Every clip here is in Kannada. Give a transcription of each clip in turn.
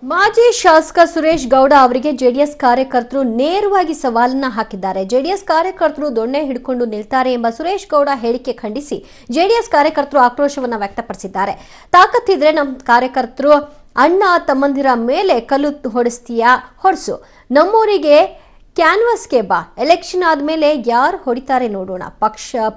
ಮಾಜಿ ಶಾಸಕ ಸುರೇಶ್ ಗೌಡ ಅವರಿಗೆ ಜೆಡಿಎಸ್ ಕಾರ್ಯಕರ್ತರು ನೇರವಾಗಿ ಸವಾಲನ್ನ ಹಾಕಿದ್ದಾರೆ. ಜೆಡಿಎಸ್ ಕಾರ್ಯಕರ್ತರು ದೊಣ್ಣೆ ಹಿಡ್ಕೊಂಡು ನಿಲ್ತಾರೆ ಎಂಬ ಸುರೇಶ್ ಗೌಡ ಹೇಳಿಕೆ ಖಂಡಿಸಿ ಜೆಡಿಎಸ್ ಕಾರ್ಯಕರ್ತರು ಆಕ್ರೋಶವನ್ನ ವ್ಯಕ್ತಪಡಿಸಿದ್ದಾರೆ. ತಾಕತ್ತಿದ್ರೆ ನಮ್ಮ ಕಾರ್ಯಕರ್ತರು ಅಣ್ಣ ತಮ್ಮಂದಿರ ಮೇಲೆ ಕಲ್ಲು ಹೊಡಿಸ್ತೀಯಾ, ಹೊಡ್ಸು, ನಮ್ಮೂರಿಗೆ ಕ್ಯಾನ್ವಾಸ್ಗೆ ಬಾ, ಎಲೆಕ್ಷನ್ ಆದ್ಮೇಲೆ ಯಾರು ಹೊಡಿತಾರೆ ನೋಡೋಣ.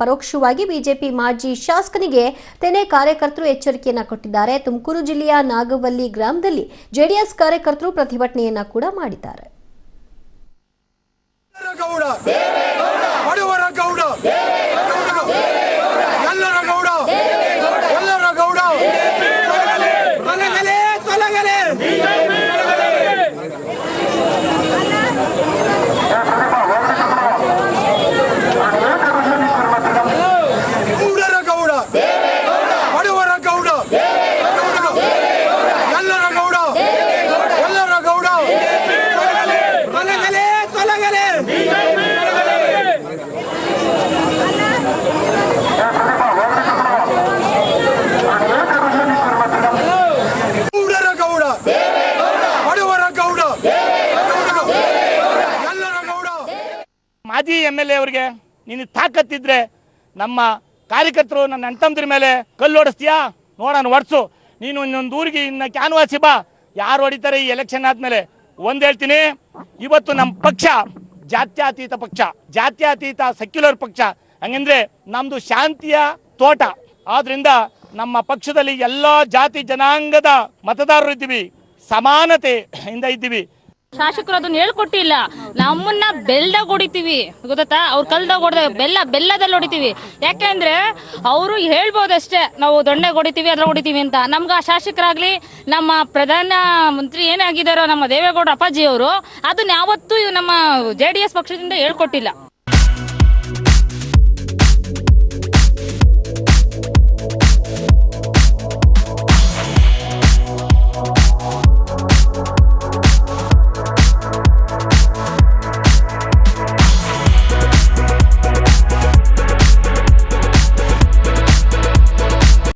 ಪರೋಕ್ಷವಾಗಿ ಬಿಜೆಪಿ ಮಾಜಿ ಶಾಸಕನಿಗೆ ತೆನೆ ಕಾರ್ಯಕರ್ತರು ಎಚ್ಚರಿಕೆಯನ್ನ ಕೊಟ್ಟಿದ್ದಾರೆ. ತುಮಕೂರು ಜಿಲ್ಲೆಯ ನಾಗವಲ್ಲಿ ಗ್ರಾಮದಲ್ಲಿ ಜೆಡಿಎಸ್ ಕಾರ್ಯಕರ್ತರು ಪ್ರತಿಭಟನೆಯನ್ನ ಕೂಡ ಮಾಡಿದ್ದಾರೆ. ಮಾಜಿ MLA ಅವರಿಗೆ ನೀನು ತಾಕತ್ತಿದ್ರೆ ನಮ್ಮ ಕಾರ್ಯಕರ್ತರು ನನ್ನ ಅಣ್ತಮ್ಮದ್ರ ಮೇಲೆ ಕಲ್ಲು ಹೊಡಿಸ್ತೀಯಾ, ನೋಡೋಣ ಹೊಡ್ಸು, ನೀನು ಇನ್ನೊಂದು ಊರಿಗೆ ಇನ್ನು ಕ್ಯಾನ್ವಾಸಿ ಬಾ, ಯಾರು ಹೊಡಿತಾರೆ ಈ ಎಲೆಕ್ಷನ್ ಆದ್ಮೇಲೆ. ಒಂದು ಹೇಳ್ತೀನಿ, ಇವತ್ತು ನಮ್ಮ ಪಕ್ಷ ಜಾತ್ಯತೀತ ಪಕ್ಷ, ಜಾತ್ಯತೀತ ಸೆಕ್ಯುಲರ್ ಪಕ್ಷ. ಹಂಗಂದ್ರೆ ನಮ್ದು ಶಾಂತಿಯ ತೋಟ. ಆದ್ರಿಂದ ನಮ್ಮ ಪಕ್ಷದಲ್ಲಿ ಎಲ್ಲ ಜಾತಿ ಜನಾಂಗದ ಮತದಾರರು ಇದ್ದೀವಿ, ಸಮಾನತೆಯಿಂದ ಇದ್ದೀವಿ. ಶಾಸಕರು ಅದನ್ನ ಹೇಳ್ಕೊಟ್ಟಿಲ್ಲ. ನಮ್ಮನ್ನ ಬೆಲ್ಲದಾಗ ಹೊಡಿತೀವಿ ಗೊತ್ತಾ, ಅವ್ರು ಕಲ್ದಾಗ ಹೊಡೆದ ಬೆಲ್ಲದಲ್ಲಿ ಹೊಡಿತೀವಿ. ಯಾಕೆಂದ್ರೆ ಅವರು ಹೇಳ್ಬೋದಷ್ಟೇ ನಾವು ದೊಣ್ಣೆ ಹೊಡಿತೀವಿ ಅದ್ರ ಹೊಡಿತೀವಿ ಅಂತ. ನಮ್ಗೆ ಆ ಶಾಸಕರಾಗ್ಲಿ ನಮ್ಮ ಪ್ರಧಾನ ಮಂತ್ರಿ ಏನಾಗಿದ್ದಾರೋ ನಮ್ಮ ದೇವೇಗೌಡ ಅಪ್ಪಾಜಿ ಅವರು ಅದನ್ನ ಯಾವತ್ತೂ ನಮ್ಮ JDS ಪಕ್ಷದಿಂದ ಹೇಳ್ಕೊಟ್ಟಿಲ್ಲ.